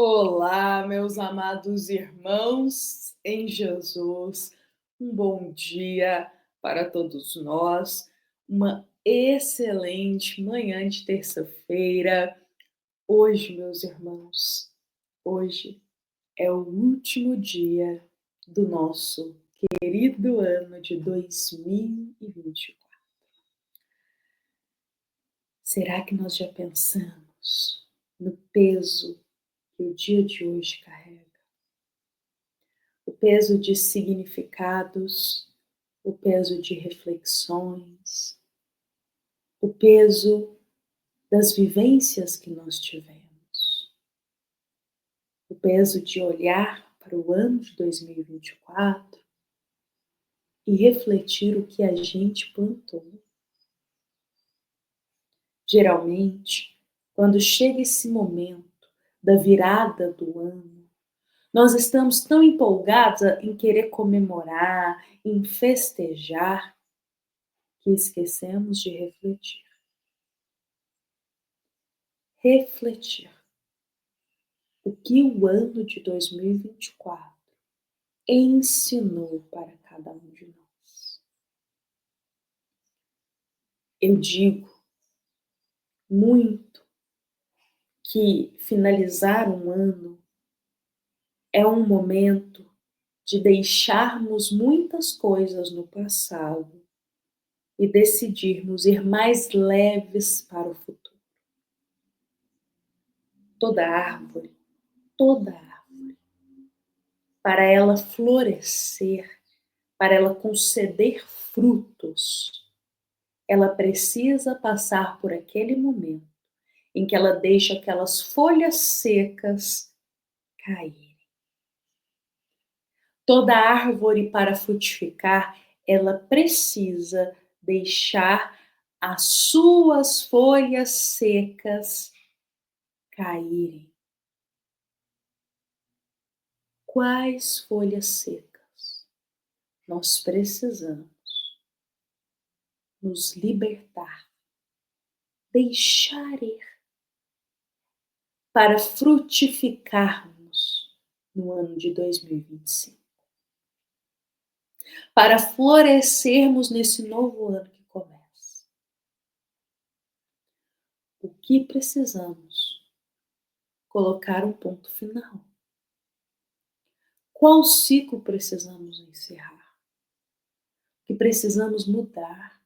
Olá, meus amados irmãos em Jesus. Um bom dia para todos nós. Uma excelente manhã de terça-feira. Hoje, meus irmãos, hoje é o último dia do nosso querido ano de 2024. Será que nós já pensamos no peso que o dia de hoje carrega? O peso de significados, o peso de reflexões, o peso das vivências que nós tivemos, o peso de olhar para o ano de 2024 e refletir o que a gente plantou. Geralmente, quando chega esse momento da virada do ano, nós estamos tão empolgados em querer comemorar, em festejar, que esquecemos de refletir. Refletir o que o ano de 2024 ensinou para cada um de nós. Eu digo muito que finalizar um ano é um momento de deixarmos muitas coisas no passado e decidirmos ir mais leves para o futuro. Toda árvore, toda árvore, para ela florescer, para ela conceder frutos, ela precisa passar por aquele momento em que ela deixa aquelas folhas secas caírem. Toda árvore, para frutificar, ela precisa deixar as suas folhas secas caírem. Quais folhas secas nós precisamos nos libertar, deixar ir, para frutificarmos no ano de 2025, para florescermos nesse novo ano que começa? O que precisamos? Colocar um ponto final. Qual ciclo precisamos encerrar? O que precisamos mudar?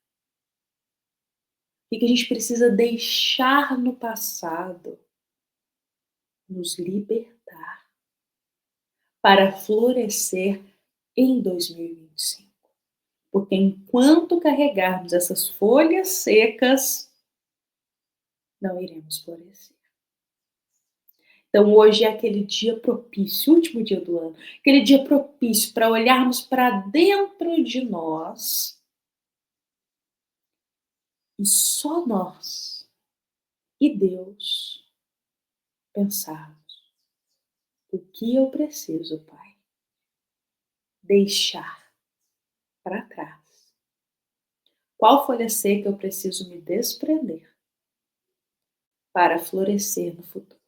O que a gente precisa deixar no passado? Nos libertar para florescer em 2025. Porque enquanto carregarmos essas folhas secas, não iremos florescer. Então hoje é aquele dia propício, último dia do ano, aquele dia propício para olharmos para dentro de nós e só nós e Deus pensarmos: o que eu preciso, Pai, deixar para trás? Qual folha seca eu preciso me desprender para florescer no futuro?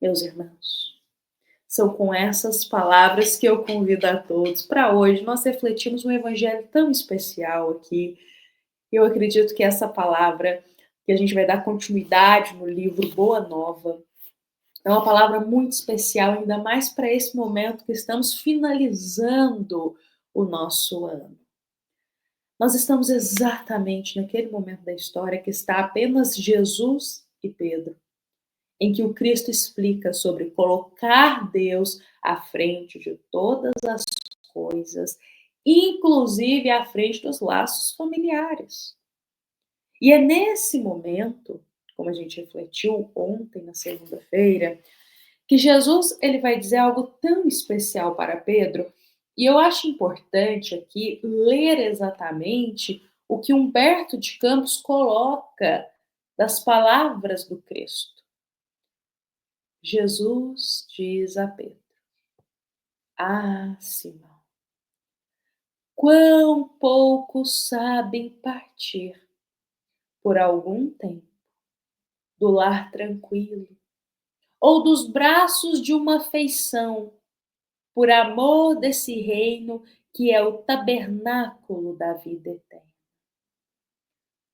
Meus irmãos, são com essas palavras que eu convido a todos para hoje nós refletirmos um evangelho tão especial aqui. Eu acredito que essa palavra, que a gente vai dar continuidade no livro Boa Nova, é uma palavra muito especial, ainda mais para esse momento que estamos finalizando o nosso ano. Nós estamos exatamente naquele momento da história que está apenas Jesus e Pedro, em que o Cristo explica sobre colocar Deus à frente de todas as coisas, inclusive à frente dos laços familiares. E é nesse momento, como a gente refletiu ontem na segunda-feira, que Jesus ele vai dizer algo tão especial para Pedro, e eu acho importante aqui ler exatamente o que Humberto de Campos coloca das palavras do Cristo. Jesus diz a Pedro: Ah, Simão, quão poucos sabem partir por algum tempo do lar tranquilo ou dos braços de uma feição, por amor desse reino que é o tabernáculo da vida eterna.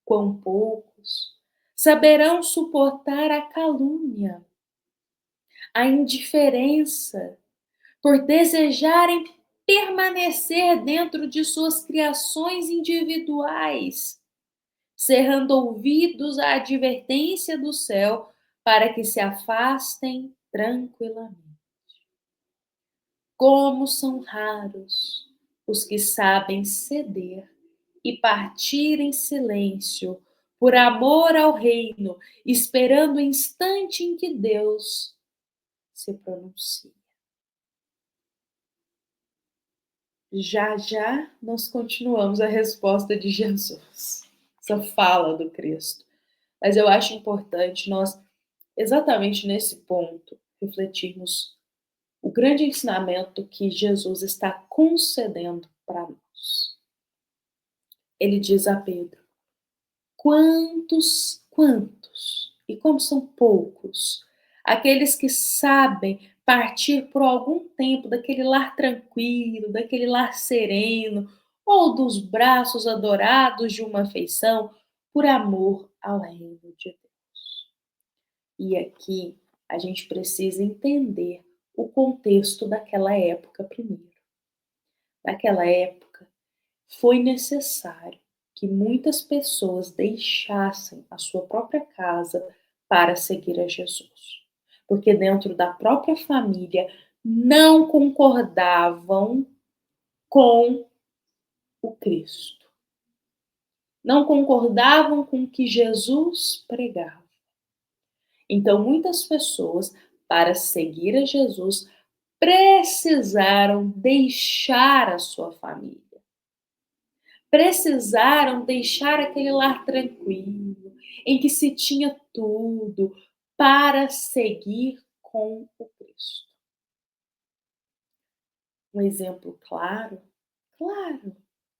Quão poucos saberão suportar a calúnia, a indiferença, por desejarem permanecer dentro de suas criações individuais, cerrando ouvidos à advertência do céu para que se afastem tranquilamente. Como são raros os que sabem ceder e partir em silêncio por amor ao reino, esperando o instante em que Deus se pronuncia. Já já nós continuamos a resposta de Jesus, essa fala do Cristo. Mas eu acho importante nós, exatamente nesse ponto, refletirmos o grande ensinamento que Jesus está concedendo para nós. Ele diz a Pedro: quantos, e como são poucos, aqueles que sabem partir por algum tempo daquele lar tranquilo, daquele lar sereno, ou dos braços adorados de uma afeição, por amor ao reino de Deus. E aqui a gente precisa entender o contexto daquela época primeiro. Naquela época, foi necessário que muitas pessoas deixassem a sua própria casa para seguir a Jesus. Porque dentro da própria família não concordavam com o Cristo. Não concordavam com o que Jesus pregava. Então, muitas pessoas, para seguir a Jesus, precisaram deixar a sua família. Precisaram deixar aquele lar tranquilo, em que se tinha tudo, para seguir com o Cristo. Um exemplo claro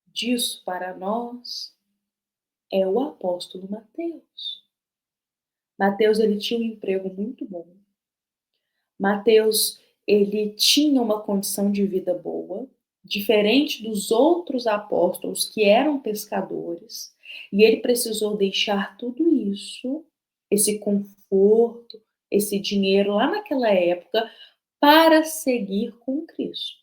disso para nós é o apóstolo Mateus. Mateus, ele tinha um emprego muito bom. Mateus, ele tinha uma condição de vida boa, diferente dos outros apóstolos que eram pescadores, e ele precisou deixar tudo isso, esse conforto, esse dinheiro lá naquela época, para seguir com Cristo.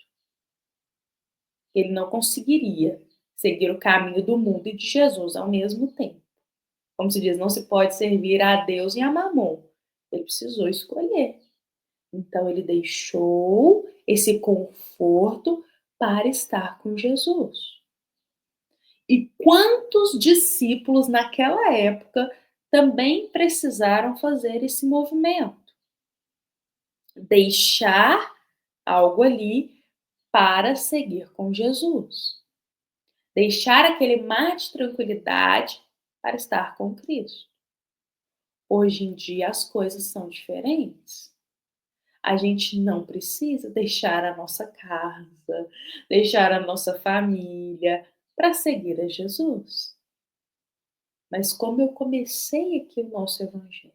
Ele não conseguiria seguir o caminho do mundo e de Jesus ao mesmo tempo. Como se diz, não se pode servir a Deus e a Mamon. Ele precisou escolher. Então, ele deixou esse conforto para estar com Jesus. E quantos discípulos naquela época também precisaram fazer esse movimento? Deixar algo ali para seguir com Jesus. Deixar aquele mar de tranquilidade para estar com Cristo. Hoje em dia as coisas são diferentes. A gente não precisa deixar a nossa casa, deixar a nossa família para seguir a Jesus. Mas como eu comecei aqui o nosso evangelho,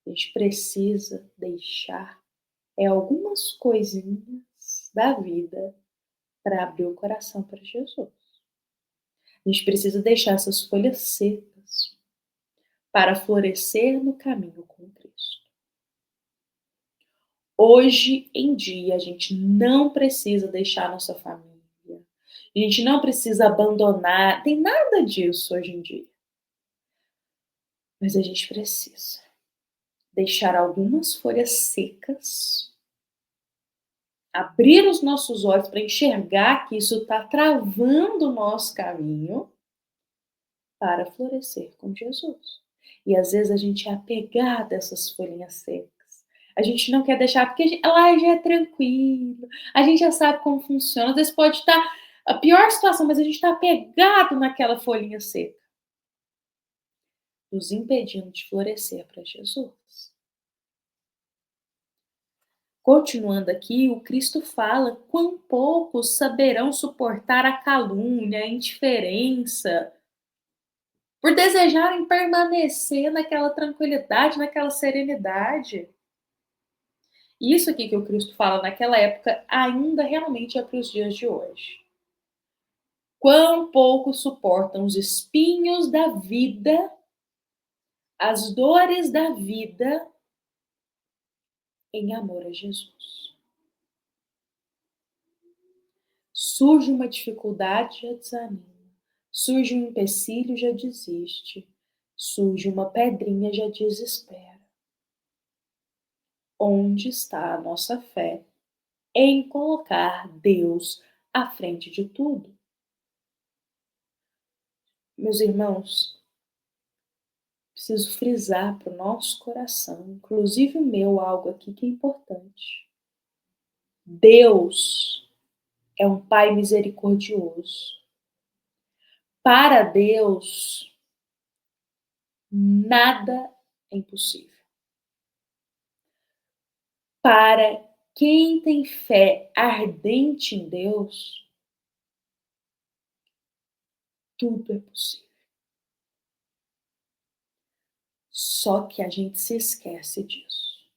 a gente precisa deixar algumas coisinhas da vida para abrir o coração para Jesus. A gente precisa deixar essas folhas secas para florescer no caminho com Cristo. Hoje em dia, a gente não precisa deixar nossa família. A gente não precisa abandonar, tem nada disso hoje em dia. Mas a gente precisa deixar algumas folhas secas, abrir os nossos olhos para enxergar que isso está travando o nosso caminho para florescer com Jesus. E às vezes a gente é apegado a essas folhinhas secas. A gente não quer deixar, porque lá já é tranquilo, a gente já sabe como funciona. Às vezes pode estar a pior situação, mas a gente está apegado naquela folhinha seca, nos impedindo de florescer para Jesus. Continuando aqui, o Cristo fala quão poucos saberão suportar a calúnia, a indiferença, por desejarem permanecer naquela tranquilidade, naquela serenidade. E isso aqui que o Cristo fala naquela época ainda realmente é para os dias de hoje. Quão pouco suportam os espinhos da vida, as dores da vida, em amor a Jesus. Surge uma dificuldade, já desanima. Surge um empecilho, já desiste. Surge uma pedrinha, já desespera. Onde está a nossa fé em colocar Deus à frente de tudo? Meus irmãos, preciso frisar para o nosso coração, inclusive o meu, algo aqui que é importante. Deus é um Pai misericordioso. Para Deus, nada é impossível. Para quem tem fé ardente em Deus, tudo é possível. Só que a gente se esquece disso.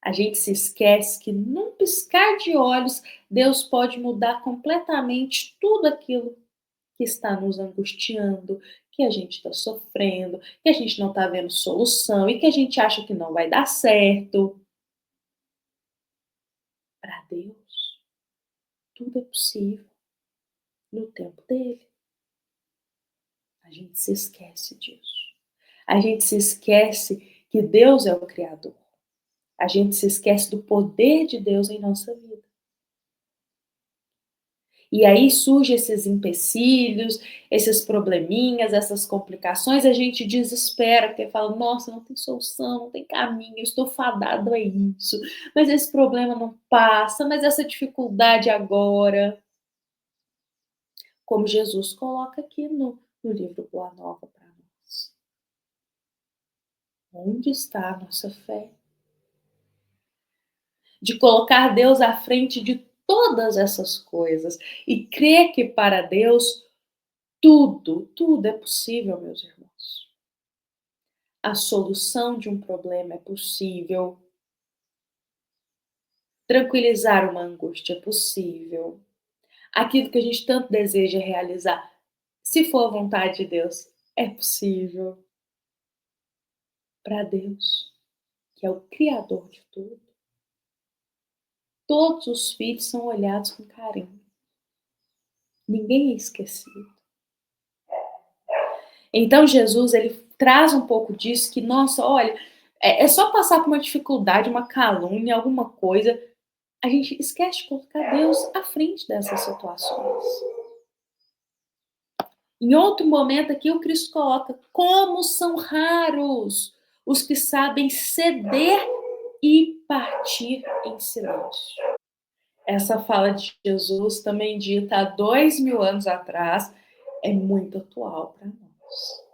A gente se esquece que num piscar de olhos, Deus pode mudar completamente tudo aquilo que está nos angustiando, que a gente está sofrendo, que a gente não está vendo solução e que a gente acha que não vai dar certo. Para Deus, tudo é possível no tempo dele. A gente se esquece disso. A gente se esquece que Deus é o Criador. A gente se esquece do poder de Deus em nossa vida. E aí surgem esses empecilhos, esses probleminhas, essas complicações, a gente desespera, porque fala, nossa, não tem solução, não tem caminho, eu estou fadado a isso, mas esse problema não passa, mas essa dificuldade agora, como Jesus coloca aqui no livro Boa Nova para nós. Onde está a nossa fé? De colocar Deus à frente de todas essas coisas e crer que para Deus tudo é possível, meus irmãos. A solução de um problema é possível. Tranquilizar uma angústia é possível. Aquilo que a gente tanto deseja realizar, se for a vontade de Deus, é possível. Para Deus, que é o Criador de tudo, todos os filhos são olhados com carinho. Ninguém é esquecido. Então Jesus, ele traz um pouco disso, que, nossa, olha, é só passar por uma dificuldade, uma calúnia, alguma coisa, a gente esquece de colocar Deus à frente dessas situações. Em outro momento aqui, o Cristo coloca como são raros os que sabem ceder e partir em silêncio. Essa fala de Jesus, também dita há 2000 anos atrás, é muito atual para nós.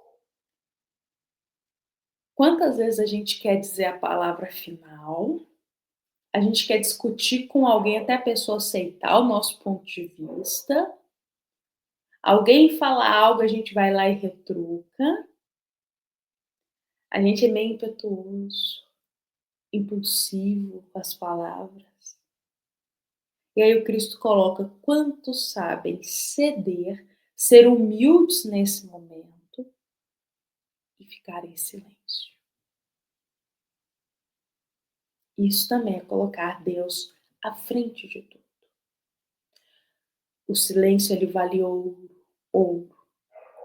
Quantas vezes a gente quer dizer a palavra final, a gente quer discutir com alguém até a pessoa aceitar o nosso ponto de vista, alguém fala algo, a gente vai lá e retruca, a gente é meio impetuoso, impulsivo com as palavras. E aí o Cristo coloca: quantos sabem ceder, ser humildes nesse momento e ficar em silêncio. Isso também é colocar Deus à frente de tudo. O silêncio, ele vale ouro,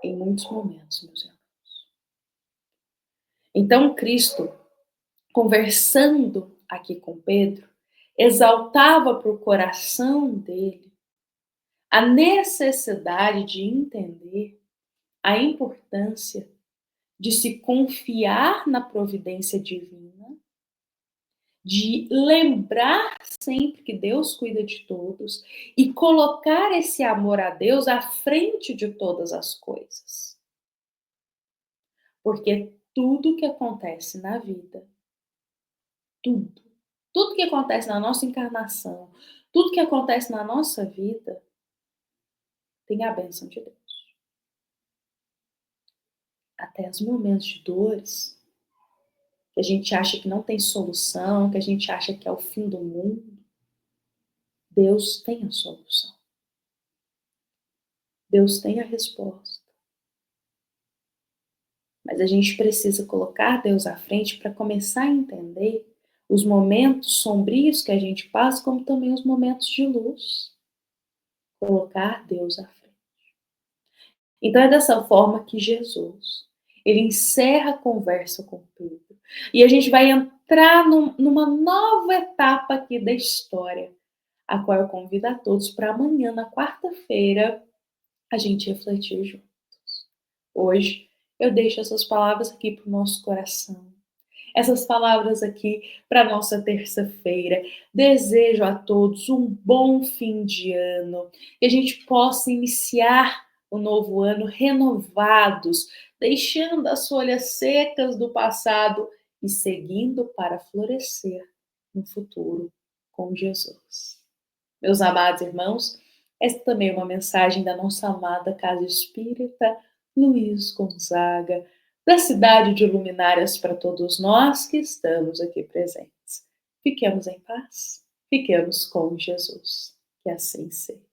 em muitos momentos, meus irmãos. Então Cristo, conversando aqui com Pedro, exaltava para o coração dele a necessidade de entender a importância de se confiar na providência divina, de lembrar sempre que Deus cuida de todos e colocar esse amor a Deus à frente de todas as coisas. Porque tudo que acontece na vida, tudo que acontece na nossa encarnação, tudo que acontece na nossa vida, tem a bênção de Deus. Até os momentos de dores, que a gente acha que não tem solução, que a gente acha que é o fim do mundo, Deus tem a solução. Deus tem a resposta. Mas a gente precisa colocar Deus à frente para começar a entender os momentos sombrios que a gente passa, como também os momentos de luz. Colocar Deus à frente. Então é dessa forma que Jesus, ele encerra a conversa com Pedro. E a gente vai entrar numa nova etapa aqui da história, a qual eu convido a todos para amanhã, na quarta-feira, a gente refletir juntos. Hoje, eu deixo essas palavras aqui para o nosso coração. Essas palavras aqui para a nossa terça-feira. Desejo a todos um bom fim de ano, que a gente possa iniciar o novo ano renovados, deixando as folhas secas do passado e seguindo para florescer no futuro com Jesus. Meus amados irmãos, esta também é uma mensagem da nossa amada Casa Espírita Luiz Gonzaga, da cidade de luminárias para todos nós que estamos aqui presentes. Fiquemos em paz, fiquemos com Jesus. Que assim seja.